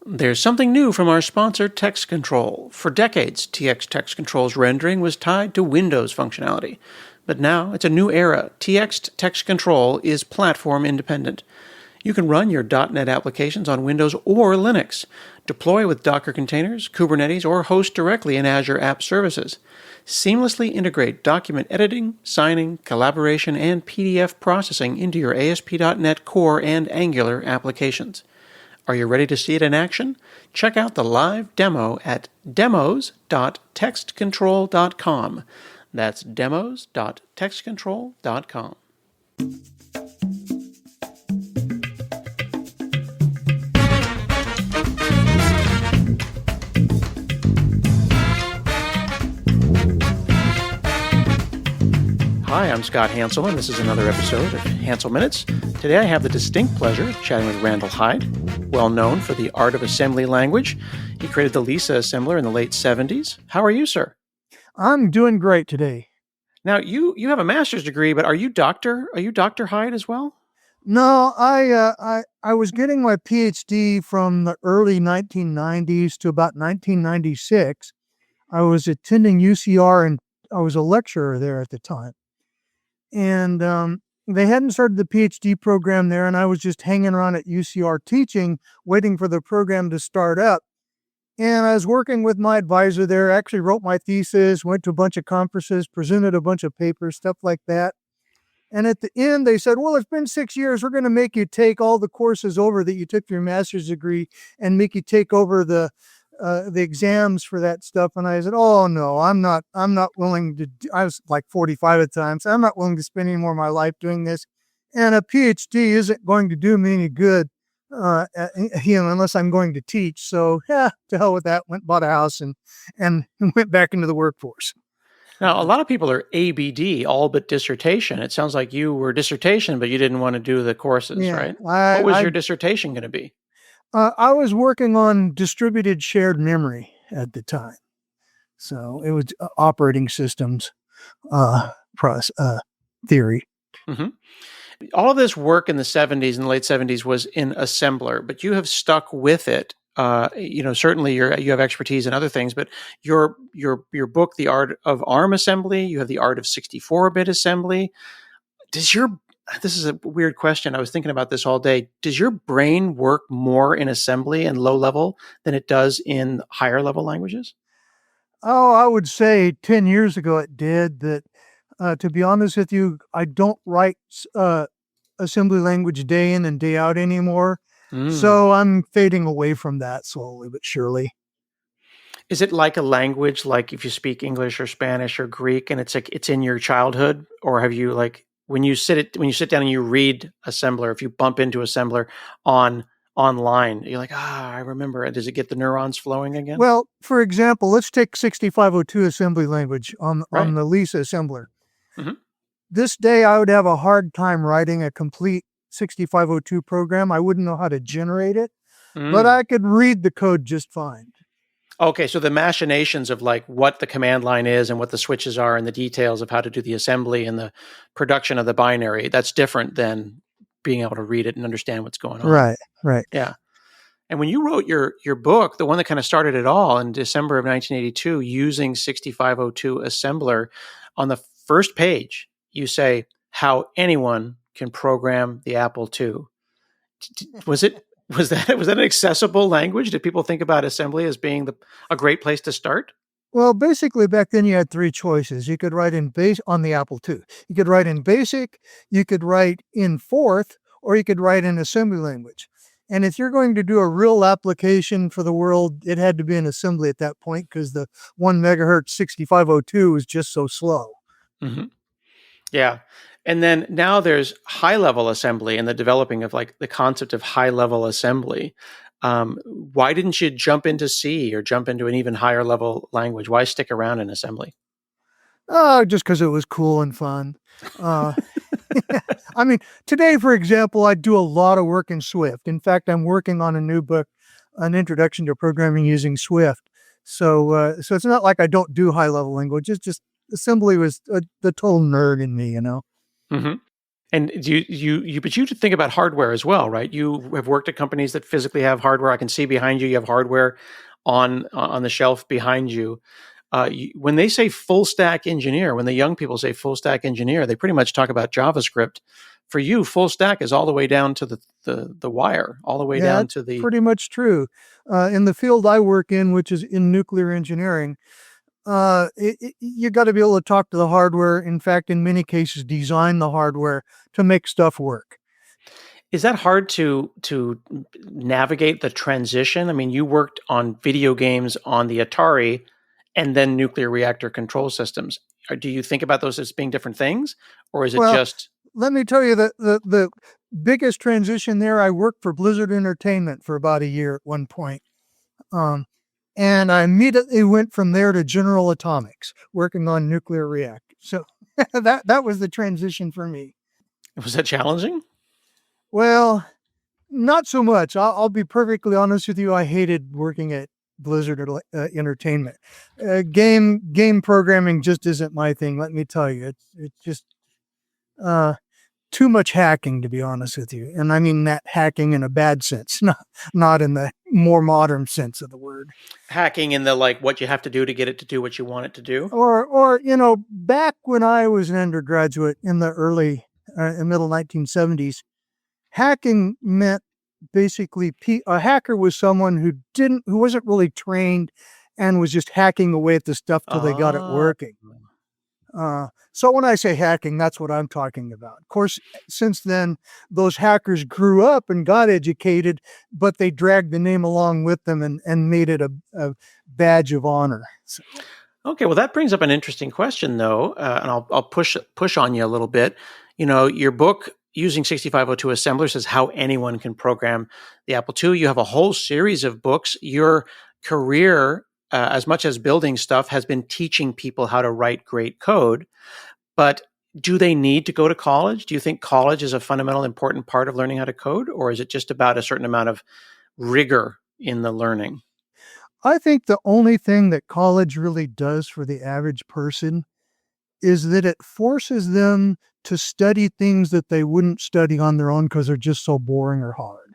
There's something new from our sponsor, Text Control. For decades, TX Text Control's rendering was tied to Windows functionality. But now it's a new era. TX Text Control is platform independent. You can run your .NET applications on Windows or Linux, deploy with Docker containers, Kubernetes, or host directly in Azure App Services. Seamlessly integrate document editing, signing, collaboration, and PDF processing into your ASP.NET Core and Angular applications. Are you ready to see it in action? Check out the live demo at demos.textcontrol.com. That's demos.textcontrol.com. Hi, I'm Scott Hanselman. This is another episode of Hanselminutes. Today I have the distinct pleasure of chatting with Randall Hyde, well known for the art of assembly language. He created the Lisa assembler in the late 70s. How are you, sir? I'm doing great today. Now, you have a master's degree, but are you Dr. Hyde as well? No, I was getting my PhD from the early 1990s to about 1996. I was attending UCR and I was a lecturer there at the time. And they hadn't started the PhD program there, and I was just hanging around at UCR teaching, waiting for the program to start up. And I was working with my advisor there, actually wrote my thesis, went to a bunch of conferences, presented a bunch of papers, stuff like that. And at the end, they said, well, it's been 6 years. We're going to make you take all the courses over that you took for your master's degree and make you take over the exams for that stuff. And I said, oh no, I'm not willing to I was like 45 at the time. So I'm not willing to spend any more of my life doing this. And a PhD isn't going to do me any good, unless I'm going to teach. So to hell with that, bought a house and went back into the workforce. Now, a lot of people are ABD, all but dissertation. It sounds like you were dissertation, but you didn't want to do the courses, right? What was your dissertation going to be? I was working on distributed shared memory at the time. So it was operating systems theory. Mm-hmm. All of this work in the 70s and the late 70s was in assembler, but you have stuck with it. Certainly you have expertise in other things, but your book, The Art of ARM Assembly, you have The Art of 64-bit Assembly. This is a weird question. I was thinking about this all day. Does your brain work more in assembly and low level than it does in higher level languages? Oh, I would say 10 years ago it did. That, to be honest with you, I don't write assembly language day in and day out anymore. So I'm fading away from that slowly but surely. Is it like a language, like if you speak English or Spanish or Greek, and it's like it's in your childhood, or have you like when you sit down and you read assembler, if you bump into assembler online, you're like, I remember it. Does it get the neurons flowing again? Well, for example, let's take 6502 assembly language on the Lisa assembler. Mm-hmm. This day, I would have a hard time writing a complete 6502 program. I wouldn't know how to generate it, but I could read the code just fine. Okay, so the machinations of like what the command line is and what the switches are and the details of how to do the assembly and the production of the binary, that's different than being able to read it and understand what's going on. Right. Yeah. And when you wrote your book, the one that kind of started it all in December of 1982, using 6502 assembler, on the first page, you say how anyone can program the Apple II. Was that an accessible language? Did people think about assembly as being a great place to start? Well, basically back then you had three choices. You could write in base on the Apple II. You could write in BASIC, you could write in Forth, or you could write in assembly language. And if you're going to do a real application for the world, it had to be in assembly at that point because the 1 megahertz 6502 was just so slow. Mm-hmm. Yeah. And then now there's high-level assembly and the developing of like the concept of high-level assembly. Why didn't you jump into C or jump into an even higher level language? Why stick around in assembly? Just because it was cool and fun. I mean, today, for example, I do a lot of work in Swift. In fact, I'm working on a new book, An Introduction to Programming Using Swift. So it's not like I don't do high-level language. It's just assembly was the total nerd in me, you know? Mm-hmm. And but you think about hardware as well, right? You have worked at companies that physically have hardware. I can see behind you, you have hardware on the shelf behind you. When they say full stack engineer, when the young people say full stack engineer, they pretty much talk about JavaScript. For you, full stack is all the way down to the wire, all the way Yeah, down that's to the. pretty much true. In the field I work in, which is in nuclear engineering, you got to be able to talk to the hardware. In fact, in many cases, design the hardware to make stuff work. Is that hard to navigate the transition? I mean, you worked on video games on the Atari, and then nuclear reactor control systems. Do you think about those as being different things, or is it Well, just let me tell you that the biggest transition there, I worked for Blizzard Entertainment for about a year at one point. Um, and I immediately went from there to General Atomics, working on nuclear reactors. So that was the transition for me. was that challenging? Well, not so much. I'll be perfectly honest with you. I hated working at Blizzard Entertainment. Game programming just isn't my thing. Let me tell you, it's just uh, too much hacking, to be honest with you. And I mean that hacking in a bad sense, not in the more modern sense of the word. Hacking in the like what you have to do to get it to do what you want it to do. Or back when I was an undergraduate in the early and middle 1970s, hacking meant basically a hacker was someone who wasn't really trained and was just hacking away at the stuff till they got it Ah, working. So when I say hacking, that's what I'm talking about. Of course, since then, those hackers grew up and got educated, but they dragged the name along with them and made it a badge of honor. So, okay. Well, that brings up an interesting question, though, and I'll push on you a little bit. You know, your book using 6502 assembler says how anyone can program the Apple II. You have a whole series of books. Your career, as much as building stuff, has been teaching people how to write great code. But do they need to go to college? Do you think college is a fundamental important part of learning how to code, or is it just about a certain amount of rigor in the learning? I think the only thing that college really does for the average person is that it forces them to study things that they wouldn't study on their own because they're just so boring or hard.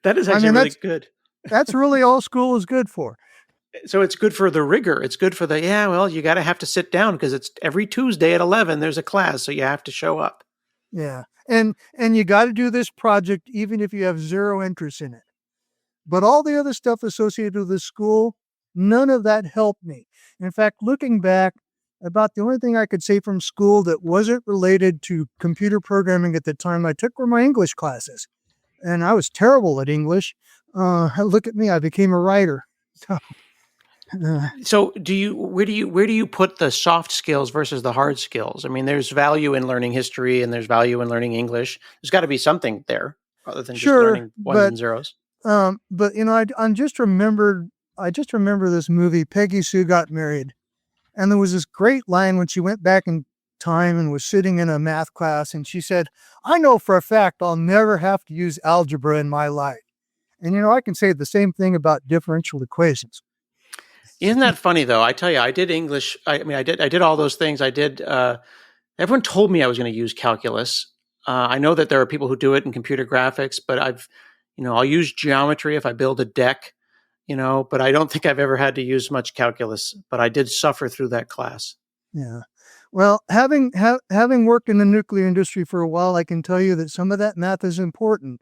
That is I actually mean, really good. that's really all school is good for. So it's good for the rigor. It's good for the, yeah, well, you got to have to sit down because it's every Tuesday at 11, there's a class. So you have to show up. Yeah. And you got to do this project even if you have zero interest in it. But all the other stuff associated with the school, none of that helped me. In fact, looking back, about the only thing I could say from school that wasn't related to computer programming at the time I took were my English classes. And I was terrible at English. Look at me, I became a writer. So, So where do you put the soft skills versus the hard skills? I mean, there's value in learning history and there's value in learning English. There's got to be something there other than just sure, learning ones and zeros. but I just remember this movie, Peggy Sue Got Married. And there was this great line when she went back in time and was sitting in a math class and she said, I know for a fact I'll never have to use algebra in my life. And I can say the same thing about differential equations. Isn't that funny though? I tell you, I did English. I mean, I did all those things. I did. Everyone told me I was going to use calculus. I know that there are people who do it in computer graphics, but I'll use geometry if I build a deck, but I don't think I've ever had to use much calculus, but I did suffer through that class. Yeah. Well, having worked in the nuclear industry for a while, I can tell you that some of that math is important.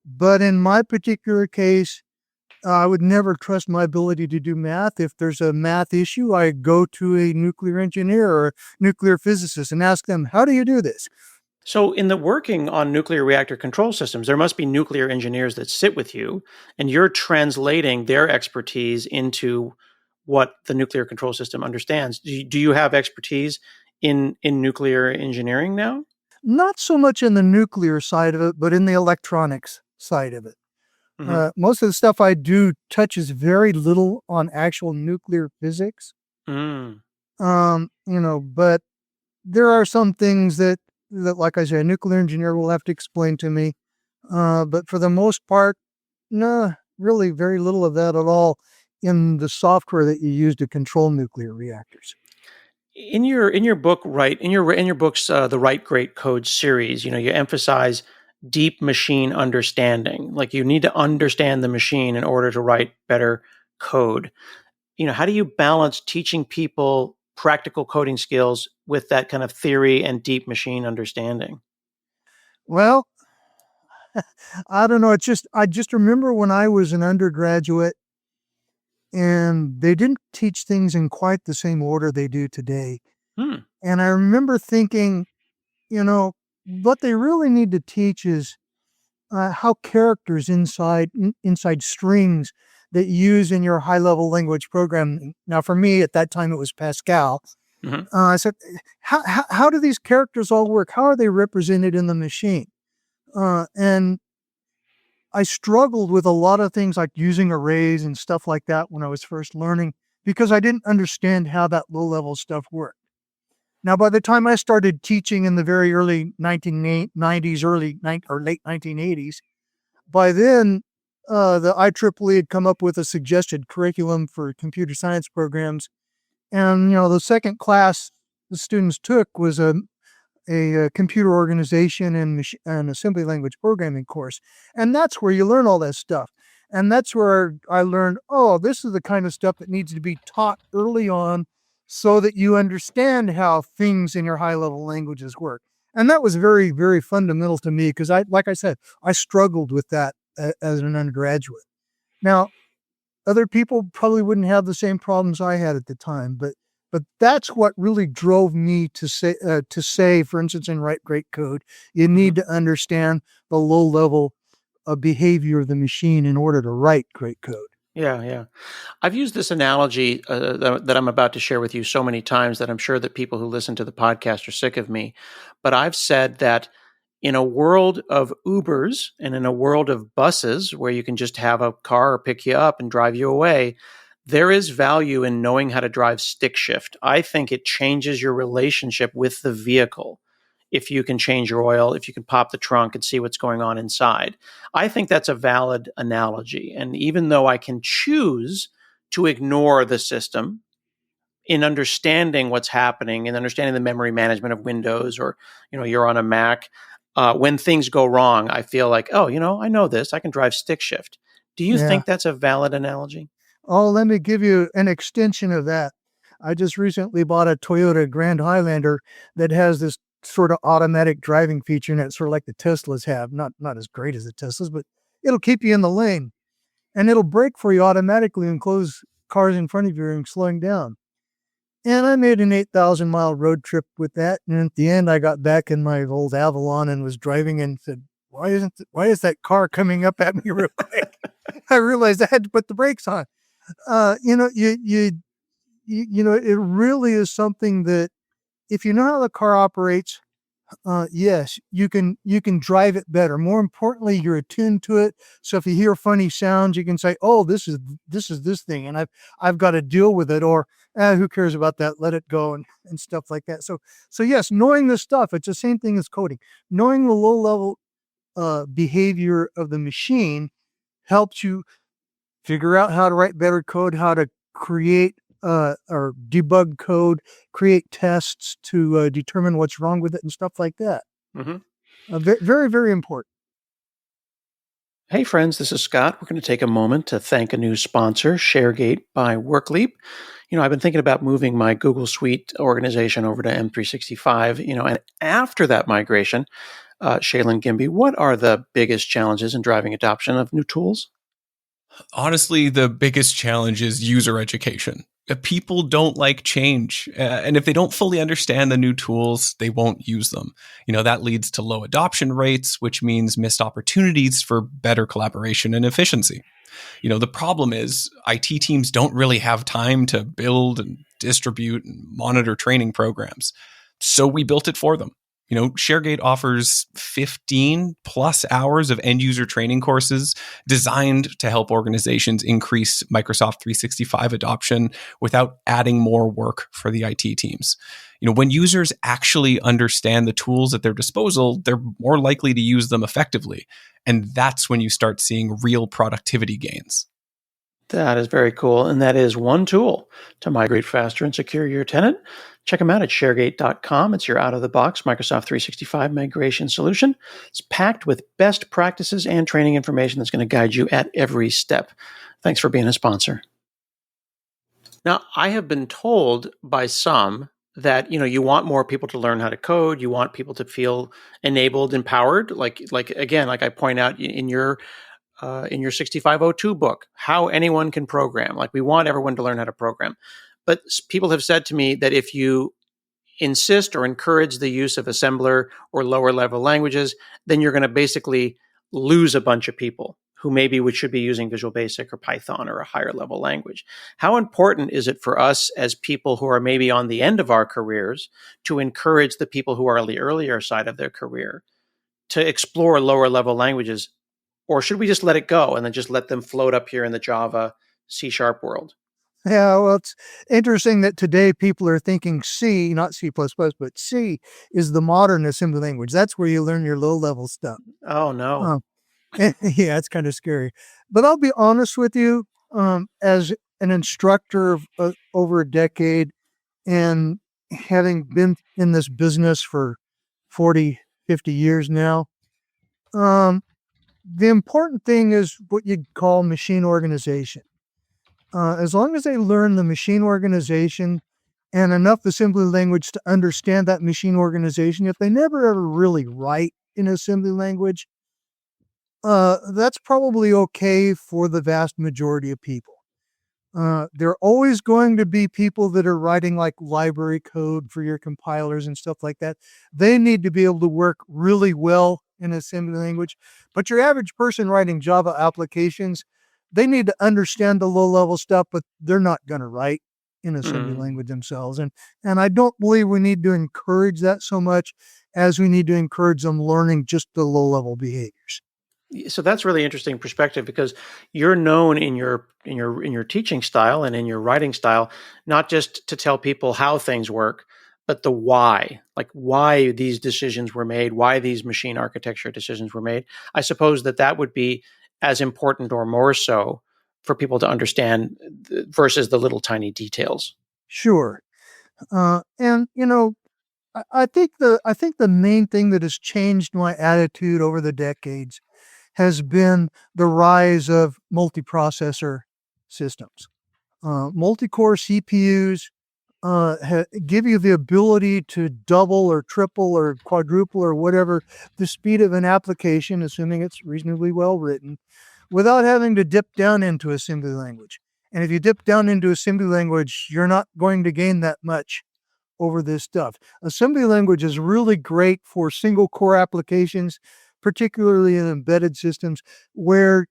But in my particular case, I would never trust my ability to do math. If there's a math issue, I go to a nuclear engineer or nuclear physicist and ask them, how do you do this? So, in the working on nuclear reactor control systems, there must be nuclear engineers that sit with you, and you're translating their expertise into what the nuclear control system understands. Do you have expertise in nuclear engineering now? Not so much in the nuclear side of it, but in the electronics side of it. Hmm. Most of the stuff I do touches very little on actual nuclear physics. Mm. But there are some things that, like I say, a nuclear engineer will have to explain to me. But for the most part, no, really very little of that at all in the software that you use to control nuclear reactors. In your book, right, in your books, the Write Great Code series, you emphasize deep machine understanding. Like you need to understand the machine in order to write better code. How do you balance teaching people practical coding skills with that kind of theory and deep machine understanding? Well, I don't know. I just remember when I was an undergraduate and they didn't teach things in quite the same order they do today. Hmm. And I remember thinking, you know, what they really need to teach is how characters inside strings that you use in your high level language programming. Now, for me at that time, it was Pascal. Hmm. I said, how do these characters all work? How are they represented in the machine? And I struggled with a lot of things like using arrays and stuff like that when I was first learning because I didn't understand how that low level stuff worked. Now, by the time I started teaching in the very early 1990s, or late 1980s, by then the IEEE had come up with a suggested curriculum for computer science programs. And, the second class the students took was a computer organization and an assembly language programming course. And that's where you learn all that stuff. And that's where I learned, oh, this is the kind of stuff that needs to be taught early on so that you understand how things in your high level languages work. And that was very, very fundamental to me because like I said, I struggled with that as an undergraduate. Now, other people probably wouldn't have the same problems I had at the time, but that's what really drove me to say, for instance, in Write Great Code, you Hmm. need to understand the low level of behavior of the machine in order to write great code. Yeah, yeah. I've used this analogy that I'm about to share with you so many times that I'm sure that people who listen to the podcast are sick of me. But I've said that in a world of Ubers and in a world of buses where you can just have a car pick you up and drive you away, there is value in knowing how to drive stick shift. I think it changes your relationship with the vehicle. If you can change your oil, if you can pop the trunk and see what's going on inside. I think that's a valid analogy. And even though I can choose to ignore the system in understanding what's happening and understanding the memory management of Windows, or you're on a Mac, when things go wrong, I feel like, oh, I know this. I can drive stick shift. Do you Yeah. think that's a valid analogy? Oh, let me give you an extension of that. I just recently bought a Toyota Grand Highlander that has this sort of automatic driving feature in it, sort of like the Teslas have. Not as great as the Teslas, but it'll keep you in the lane and it'll brake for you automatically and close cars in front of you and slowing down. And I made an 8,000-mile road trip with that. And at the end, I got back in my old Avalon and was driving and said, why is that car coming up at me real quick? I realized I had to put the brakes on. It really is something that if you know how the car operates, yes, you can drive it better. More importantly, you're attuned to it. So if you hear funny sounds, you can say, "Oh, this is this thing," and I've got to deal with it. Or who cares about that? Let it go and stuff like that. So yes, knowing this stuff, it's the same thing as coding. Knowing the low level behavior of the machine helps you figure out how to write better code, how to create or debug code, create tests to determine what's wrong with it and stuff like that. Hmm. Very, very important. Hey, friends, this is Scott. We're going to take a moment to thank a new sponsor, ShareGate by WorkLeap. I've been thinking about moving my Google Suite organization over to M365, and after that migration, Shaylin Gimby, what are the biggest challenges in driving adoption of new tools? Honestly, the biggest challenge is user education. People don't like change. And if they don't fully understand the new tools, they won't use them. That leads to low adoption rates, which means missed opportunities for better collaboration and efficiency. The problem is IT teams don't really have time to build and distribute and monitor training programs. So we built it for them. ShareGate offers 15 plus hours of end user training courses designed to help organizations increase Microsoft 365 adoption without adding more work for the IT teams. When users actually understand the tools at their disposal, they're more likely to use them effectively. And that's when you start seeing real productivity gains. That is very cool. And that is one tool to migrate faster and secure your tenant. Check them out at sharegate.com. It's your out-of-the-box Microsoft 365 migration solution. It's packed with best practices and training information that's going to guide you at every step. Thanks for being a sponsor. Now, I have been told by some that, you want more people to learn how to code. You want people to feel enabled, empowered. Like again, like I point out in your 6502 book, how anyone can program. Like we want everyone to learn how to program. But people have said to me that if you insist or encourage the use of assembler or lower level languages, then you're going to basically lose a bunch of people who maybe should be using Visual Basic or Python or a higher level language. How important is it for us as people who are maybe on the end of our careers to encourage the people who are on the earlier side of their career to explore lower level languages? Or should we just let it go and then just let them float up here in the Java C# world? Yeah, well, it's interesting that today people are thinking C, not C++, but C is the modern assembly language. That's where you learn your low-level stuff. Oh, no. Yeah, it's kind of scary. But I'll be honest with you, as an instructor of over a decade and having been in this business for 40, 50 years now, the important thing is what you'd call machine organization. As long as they learn the machine organization and enough assembly language to understand that machine organization, if they never ever really write in assembly language, that's probably okay for the vast majority of people. There are always going to be people that are writing like library code for your compilers and stuff like that. They need to be able to work really well in assembly language. But your average person writing Java applications, they need to understand the low-level stuff, but they're not going to write in assembly language themselves. And I don't believe we need to encourage that so much as we need to encourage them learning just the low-level behaviors. So that's really interesting perspective, because you're known in your teaching style and in your writing style, not just to tell people how things work, but the why, like why these decisions were made, why these machine architecture decisions were made. I suppose that would be as important or more so for people to understand versus the little tiny details. Sure. And I think the main thing that has changed my attitude over the decades has been the rise of multiprocessor systems. Multi-core CPUs give you the ability to double or triple or quadruple or whatever the speed of an application, assuming it's reasonably well written, without having to dip down into assembly language. And if you dip down into assembly language, you're not going to gain that much over this stuff. Assembly language is really great for single core applications, particularly in embedded systems, where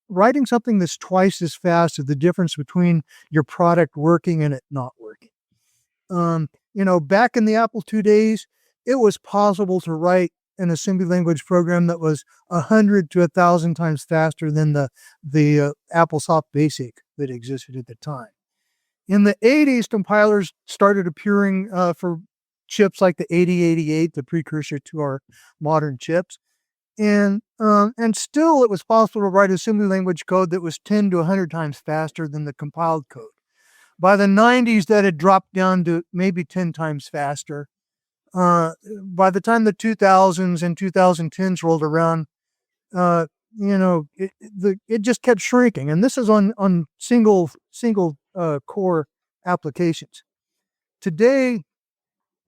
writing something that's twice as fast is the difference between your product working and it not working. Back in the Apple II days, it was possible to write an assembly language program that was 100 to 1,000 times faster than the AppleSoft BASIC that existed at the time. In the 80s, compilers started appearing for chips like the 8088, the precursor to our modern chips. And still it was possible to write assembly language code that was 10 to 100 times faster than the compiled code. By the 90s, that had dropped down to maybe 10 times faster. By the time the 2000s and 2010s rolled around, it just kept shrinking. And this is on single core applications. Today,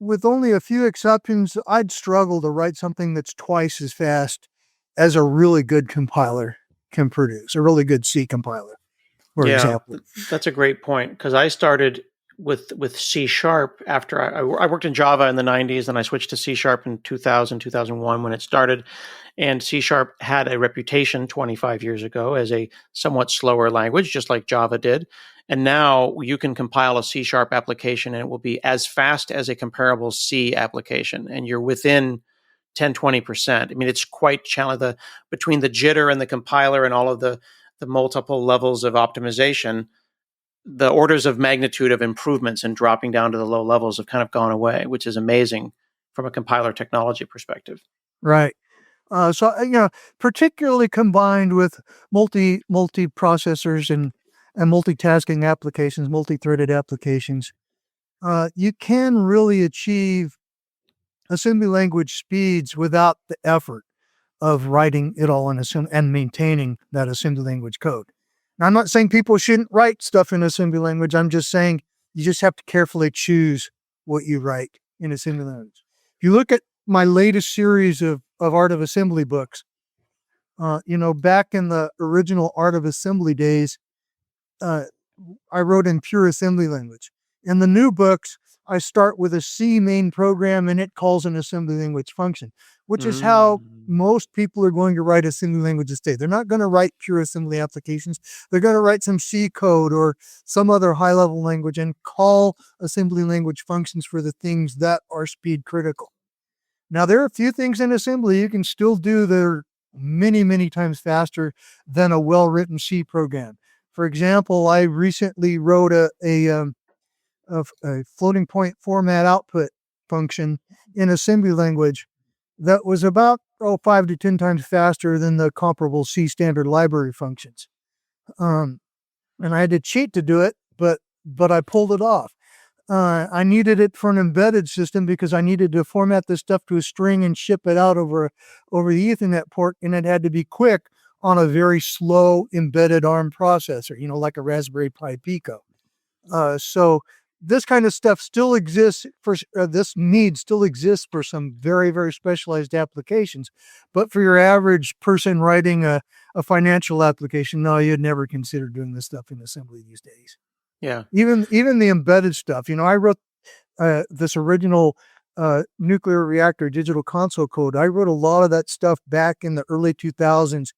with only a few exceptions, I'd struggle to write something that's twice as fast as a really good compiler can produce, a really good C compiler, for example. That's a great point, because I started with C# after I worked in Java in the 90s, and I switched to C# in 2000, 2001 when it started. And C# had a reputation 25 years ago as a somewhat slower language, just like Java did. And now you can compile a C# application and it will be as fast as a comparable C application. And you're within 10, 20%. I mean, it's quite challenging. Between the jitter and the compiler and all of the multiple levels of optimization, the orders of magnitude of improvements and dropping down to the low levels have kind of gone away, which is amazing from a compiler technology perspective. Right. Particularly combined with multi processors and multitasking applications, multi-threaded applications, you can really achieve assembly language speeds without the effort of writing it all in and maintaining that assembly language code. Now, I'm not saying people shouldn't write stuff in assembly language. I'm just saying you just have to carefully choose what you write in assembly language. If you look at my latest series of Art of Assembly books, back in the original Art of Assembly days, uh, I wrote in pure assembly language. In the new books, I start with a C main program and it calls an assembly language function, which is how most people are going to write assembly languages today. They're not going to write pure assembly applications. They're going to write some C code or some other high level language and call assembly language functions for the things that are speed critical. Now, there are a few things in assembly you can still do that are many, many times faster than a well-written C program. For example, I recently wrote a floating point format output function in assembly language that was about 5 to 10 times faster than the comparable C standard library functions. And I had to cheat to do it, but I pulled it off. I needed it for an embedded system because I needed to format this stuff to a string and ship it out over the Ethernet port, and it had to be quick on a very slow embedded ARM processor, like a Raspberry Pi Pico. So this kind of stuff still exists this need still exists for some very, very specialized applications. But for your average person writing a financial application, no, you'd never consider doing this stuff in assembly these days. Yeah. Even the embedded stuff. I wrote this original nuclear reactor digital console code. I wrote a lot of that stuff back in the early 2000s,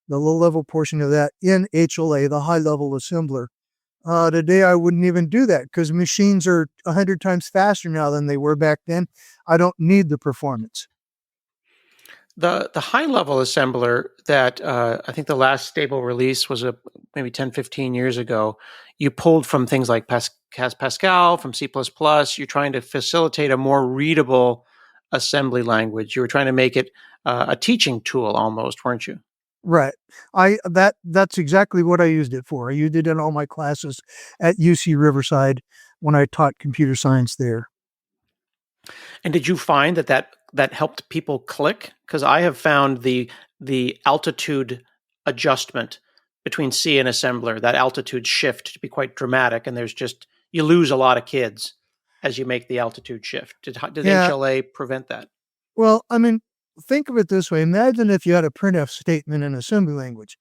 the low-level portion of that in HLA, the high-level assembler. Today, I wouldn't even do that because machines are 100 times faster now than they were back then. I don't need the performance. The high-level assembler that I think the last stable release was maybe 10, 15 years ago, you pulled from things like Pascal, from C++. You're trying to facilitate a more readable assembly language. You were trying to make it a teaching tool almost, weren't you? Right. That's exactly what I used it for. I used it in all my classes at UC Riverside when I taught computer science there. And did you find that helped people click? Because I have found the altitude adjustment between C and assembler, that altitude shift, to be quite dramatic, and you lose a lot of kids as you make the altitude shift. Did HLA prevent that? Well, think of it this way. Imagine if you had a printf statement in assembly language.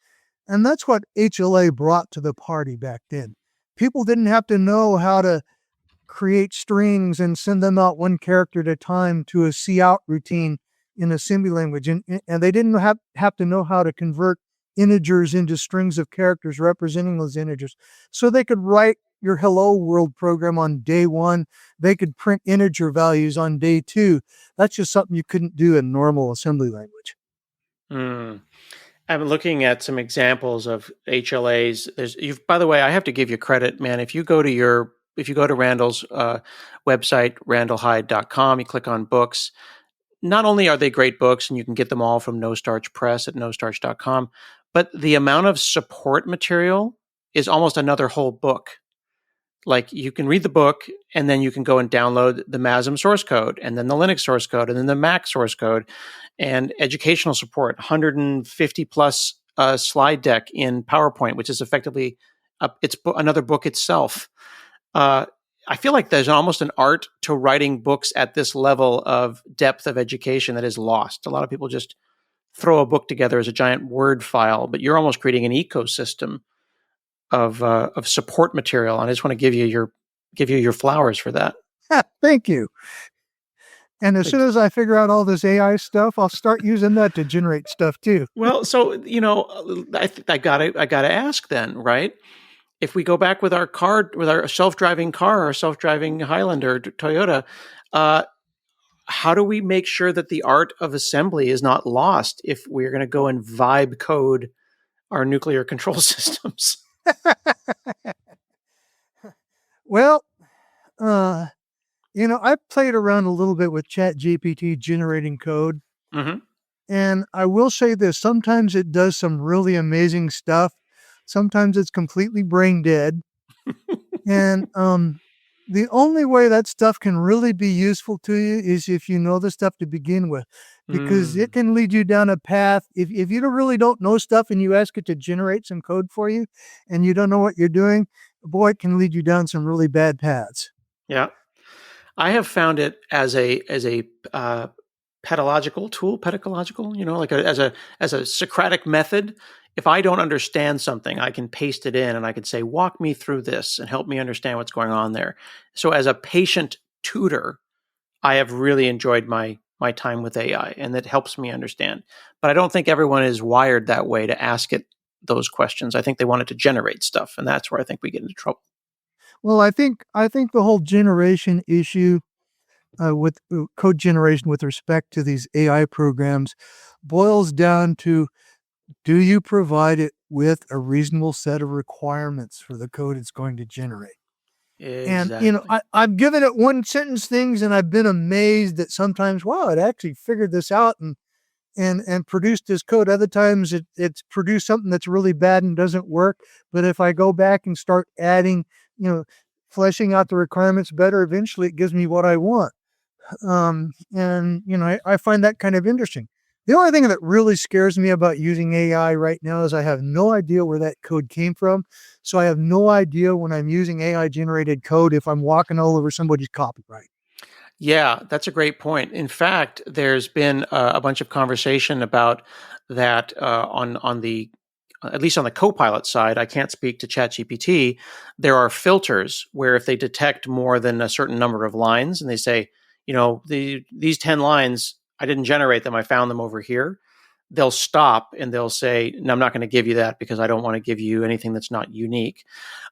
And that's what HLA brought to the party back then. People didn't have to know how to create strings and send them out one character at a time to a cout routine in assembly language. And they didn't have to know how to convert integers into strings of characters representing those integers. So they could write your hello world program on day one. They could print integer values on day two. That's just something you couldn't do in normal assembly language. I'm looking at some examples of HLAs. By the way, I have to give you credit, man. If you go to Randall's website, randallhyde.com, you click on books. Not only are they great books, and you can get them all from No Starch Press at nostarch.com, but the amount of support material is almost another whole book. Like, you can read the book, and then you can go and download the MASM source code, and then the Linux source code, and then the Mac source code, and educational support, 150 plus slide deck in PowerPoint, which is effectively another book itself. I feel like there's almost an art to writing books at this level of depth of education that is lost. A lot of people just throw a book together as a giant Word file, but you're almost creating an ecosystem of support material. And I just want to give you your flowers for that. Thank you. And as soon as I figure out all this AI stuff, I'll start using that to generate stuff too. Well, so I gotta ask then, right? If we go back with our self-driving car, our self-driving Highlander, Toyota, how do we make sure that the art of assembly is not lost if we're going to go and vibe code our nuclear control systems? Well, I've played around a little bit with ChatGPT generating code. Mm-hmm. And I will say this, sometimes it does some really amazing stuff. Sometimes it's completely brain dead. And the only way that stuff can really be useful to you is if you know the stuff to begin with, because it Mm, can lead you down a path. If you really don't know stuff and you ask it to generate some code for you and you don't know what you're doing, boy, it can lead you down some really bad paths. yeah. I have found it as a pedagogical tool, pedagogical, like as a Socratic method. If I don't understand something, I can paste it in and I can say, walk me through this and help me understand what's going on there. So as a patient tutor, I have really enjoyed my time with AI and that helps me understand. But I don't think everyone is wired that way to ask it those questions. I think they want it to generate stuff, and that's where I think we get into trouble. Well, I think the whole generation issue with code generation with respect to these AI programs boils down to, do you provide it with a reasonable set of requirements for the code it's going to generate? And, Exactly. I've given it one sentence things and I've been amazed that sometimes, wow, it actually figured this out and produced this code. Other times it's produced something that's really bad and doesn't work. But if I go back and start adding, you know, fleshing out the requirements better, eventually it gives me what I want. And I find that kind of interesting. The only thing that really scares me about using AI right now is I have no idea where that code came from. So I have no idea when I'm using AI generated code if I'm walking all over somebody's copyright. Yeah, that's a great point. In fact, there's been a bunch of conversation about that on the at least on the Copilot side. I can't speak to ChatGPT. There are filters where if they detect more than a certain number of lines, and they say, these 10 lines, I didn't generate them. I found them over here. They'll stop and they'll say, no, I'm not going to give you that because I don't want to give you anything that's not unique.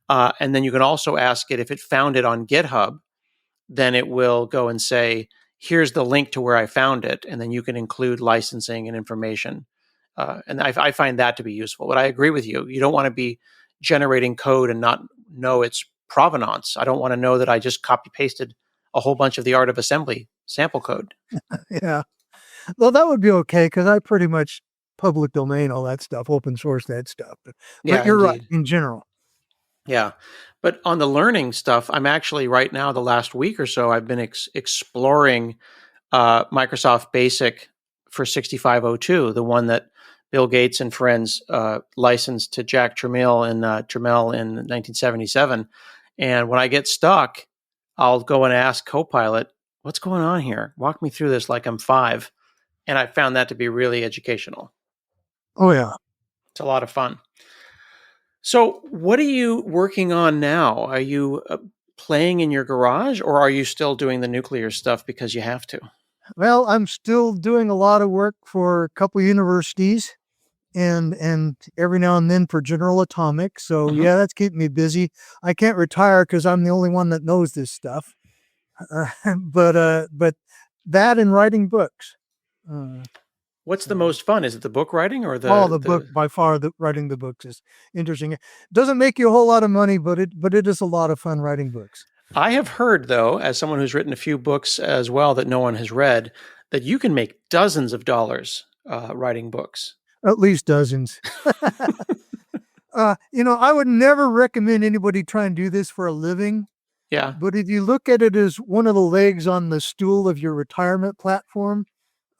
And then you can also ask it if it found it on GitHub, then it will go and say, here's the link to where I found it. And then you can include licensing and information. And I find that to be useful. But I agree with you. You don't want to be generating code and not know its provenance. I don't want to know that I just copy pasted a whole bunch of the art of assembly sample code. Yeah. Well, that would be okay because I pretty much public domain all that stuff, open source that stuff. But Yeah, you're right indeed. in general. Yeah. But on the learning stuff, I'm actually right now, the last week or so, I've been exploring Microsoft Basic for 6502, the one that Bill Gates and friends licensed to Jack Tramiel in 1977. And when I get stuck, I'll go and ask Copilot, what's going on here? Walk me through this like I'm 5. And I found that to be really educational. Oh yeah. It's a lot of fun. So, what are you working on now? Are you playing in your garage, or are you still doing the nuclear stuff because you have to? Well, I'm still doing a lot of work for a couple universities and every now and then for General Atomics. So Mm-hmm. yeah, that's keeping me busy. I can't retire because I'm the only one that knows this stuff. Uh, but that and writing books. Uh, What's the so most fun? Is it the book writing or the book the? by far, the writing the books is interesting. It doesn't make you a whole lot of money, but it is a lot of fun writing books. I have heard, though, as someone who's written a few books as well that no one has read, that you can make dozens of dollars writing books. At least dozens. I would never recommend anybody try and do this for a living. Yeah. But if you look at it as one of the legs on the stool of your retirement platform,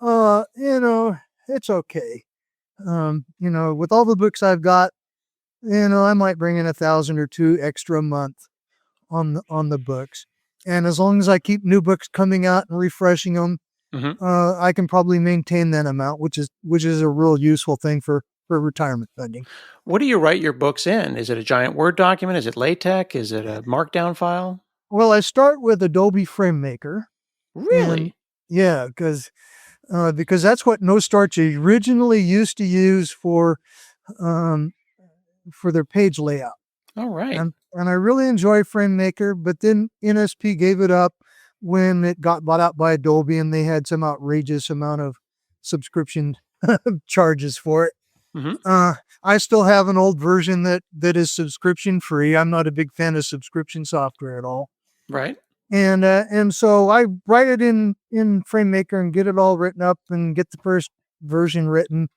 uh, you know, it's okay. With all the books I've got, I might bring in 1,000 or two extra a month on the books. And as long as I keep new books coming out and refreshing them, Hmm. I can probably maintain that amount, which is a real useful thing for retirement funding. What do you write your books in? Is it a giant Word document? Is it LaTeX? Is it a Markdown file? Well, I start with Adobe FrameMaker, and Really? yeah, because that's what No Starch originally used to use um, for their page layout. All right. And I really enjoy FrameMaker, but then NSP gave it up when it got bought out by Adobe and they had some outrageous amount of subscription charges for it. Hmm. I still have an old version that is subscription free. I'm not a big fan of subscription software at all. Right. And so I write it in FrameMaker and get it all written up and get the first version written,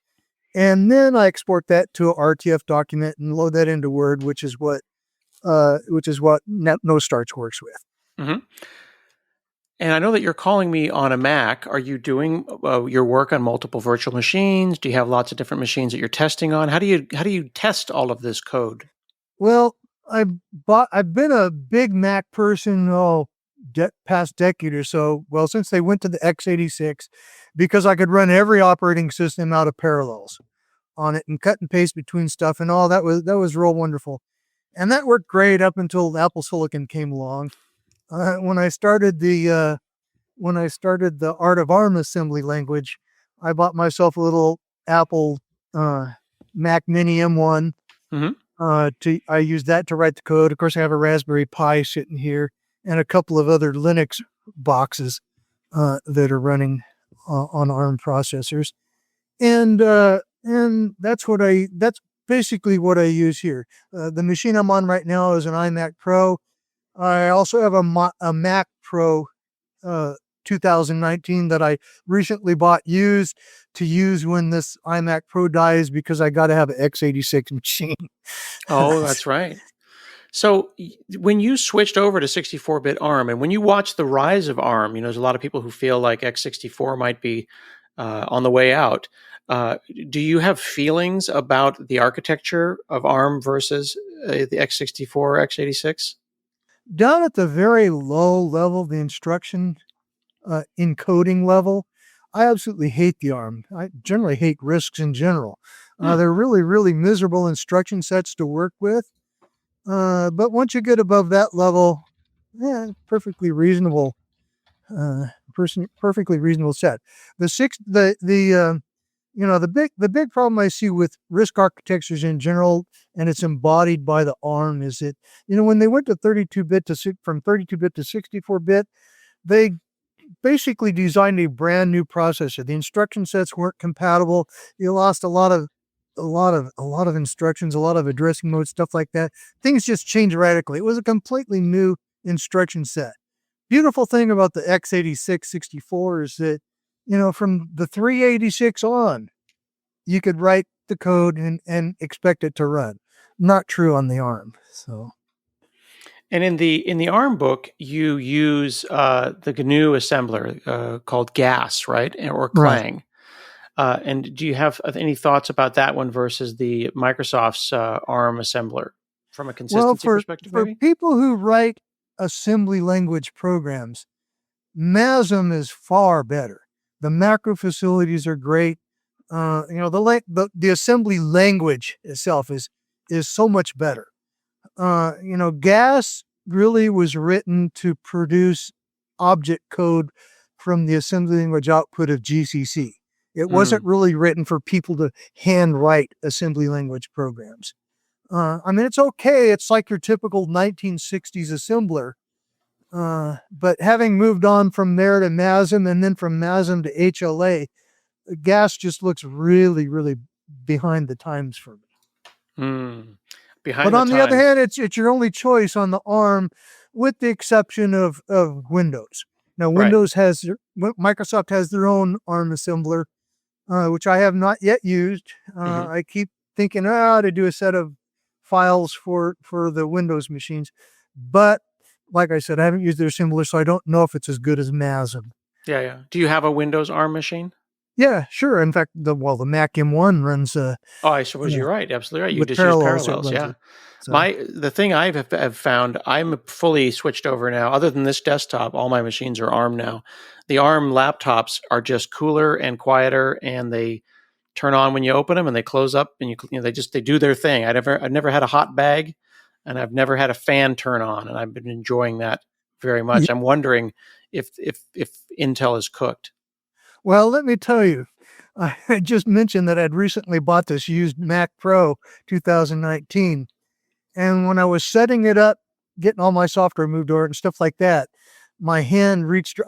and then I export that to a RTF document and load that into Word, which is what No Starch works with. Mm-hmm. And I know that you're calling me on a Mac. Are you doing your work on multiple virtual machines? Do you have lots of different machines that you're testing on? How do you test all of this code? Well, I've been a big Mac person past decade or so. Well, since they went to the x86, because I could run every operating system out of Parallels on it and cut and paste between stuff and all that was real wonderful. And that worked great up until Apple Silicon came along. When I started the Art of ARM assembly language, I bought myself a little Apple Mac Mini M1. Mm-hmm. I use that to write the code. Of course, I have a Raspberry Pi sitting here and a couple of other Linux boxes that are running on ARM processors, and that's basically what I use here. The machine I'm on right now is an iMac Pro. I also have a Mac Pro 2019 that I recently bought used to use when this iMac Pro dies, because I got to have an x86 machine. Oh, that's right. So when you switched over to 64-bit ARM, and when you watch the rise of ARM, there's a lot of people who feel like x64 might be on the way out. Do you have feelings about the architecture of ARM versus the x64 or x86? Down at the very low level, the instruction encoding level, I absolutely hate the ARM. I generally hate RISCs in general. They're really, really miserable instruction sets to work with. But once you get above that level, perfectly reasonable. Perfectly reasonable set. The big problem I see with RISC architectures in general, and it's embodied by the ARM, is that when they went to 32-bit from 32-bit to 64-bit, they basically designed a brand new processor. The instruction sets weren't compatible. You lost a lot of instructions, a lot of addressing modes, stuff like that. Things just changed radically. It was a completely new instruction set. Beautiful thing about the x86 64 is that, from the 386 on, you could write the code and expect it to run. Not true on the ARM. So. And in the ARM book, you use the GNU assembler called GAS, right, or Clang. Right. And do you have any thoughts about that one versus the Microsoft's ARM assembler from a consistency perspective? For people who write assembly language programs, MASM is far better. The macro facilities are great. The assembly language itself is so much better. GAS really was written to produce object code from the assembly language output of GCC. It wasn't really written for people to hand write assembly language programs. It's okay. It's like your typical 1960s assembler. But having moved on from there to MASM and then from MASM to HLA, GAS just looks really, really behind the times for me. But on the other hand, it's your only choice on the ARM, with the exception of Windows. Now, Microsoft has their own ARM assembler, which I have not yet used. I keep thinking, to do a set of files for the Windows machines. But like I said, I haven't used their assembler, so I don't know if it's as good as MASM. Yeah. Do you have a Windows ARM machine? Yeah, sure. In fact, the Mac M1 runs. I suppose you're right. Absolutely right. You just Parallels, use Parallels. Yeah. So. The thing I have found, I'm fully switched over now. Other than this desktop, all my machines are ARM now. The ARM laptops are just cooler and quieter, and they turn on when you open them, and they close up, and they do their thing. I've never had a hot bag, and I've never had a fan turn on, and I've been enjoying that very much. Yeah. I'm wondering if Intel is cooked. Well, let me tell you, I just mentioned that I'd recently bought this used Mac Pro 2019. And when I was setting it up, getting all my software moved over and stuff like that, I reached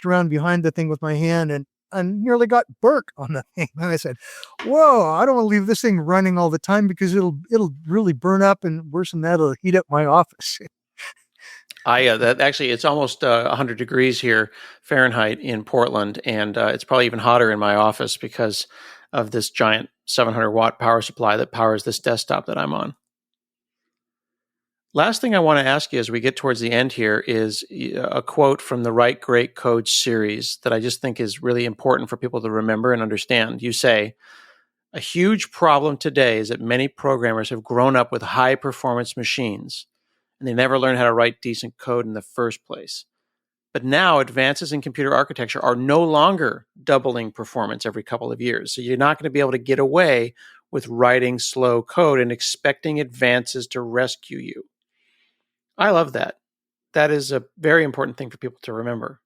around behind the thing with my hand and nearly got burnt on the thing. And I said, whoa, I don't want to leave this thing running all the time because it'll really burn up, and worse than that, it'll heat up my office. It's almost 100 degrees here Fahrenheit in Portland, and it's probably even hotter in my office because of this giant 700-watt power supply that powers this desktop that I'm on. Last thing I want to ask you as we get towards the end here is a quote from the Write Great Code series that I just think is really important for people to remember and understand. You say, "A huge problem today is that many programmers have grown up with high-performance machines, and they never learn how to write decent code in the first place. But now advances in computer architecture are no longer doubling performance every couple of years. So you're not going to be able to get away with writing slow code and expecting advances to rescue you." I love that. That is a very important thing for people to remember.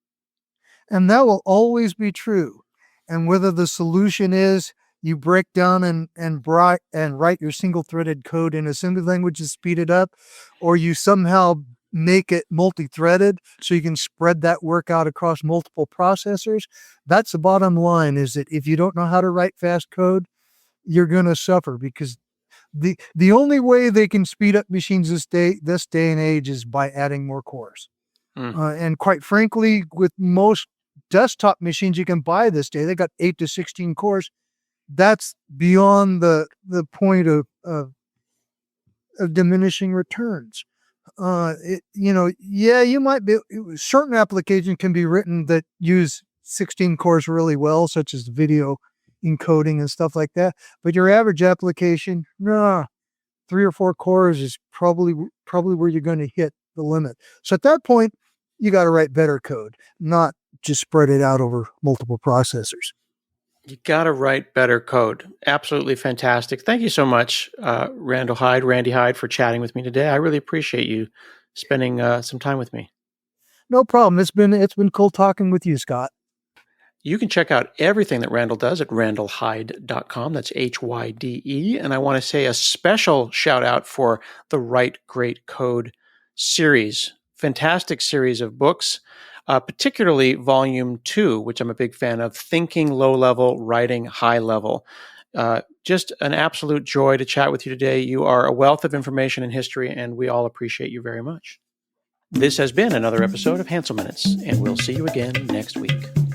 And that will always be true. And whether the solution is you break down and write your single-threaded code in assembly language to speed it up, or you somehow make it multi-threaded so you can spread that work out across multiple processors, that's the bottom line, is that if you don't know how to write fast code, you're going to suffer, because the only way they can speed up machines this day and age is by adding more cores. And quite frankly, with most desktop machines you can buy this day, they got 8 to 16 cores. That's beyond the point of diminishing returns. You might be, certain applications can be written that use 16 cores really well, such as video encoding and stuff like that. But your average application, 3 or 4 cores is probably where you're going to hit the limit. So at that point, you got to write better code, not just spread it out over multiple processors. You got to write better code. Absolutely fantastic. Thank you so much, Randy Hyde, for chatting with me today. I really appreciate you spending some time with me. No problem. It's been cool talking with you, Scott. You can check out everything that Randall does at randallhyde.com. That's HYDE. And I want to say a special shout out for the Write Great Code series. Fantastic series of books, particularly Volume 2, which I'm a big fan of, Thinking Low Level, Writing High Level. Just an absolute joy to chat with you today. You are a wealth of information and history, and we all appreciate you very much. This has been another episode of Hanselminutes, and we'll see you again next week.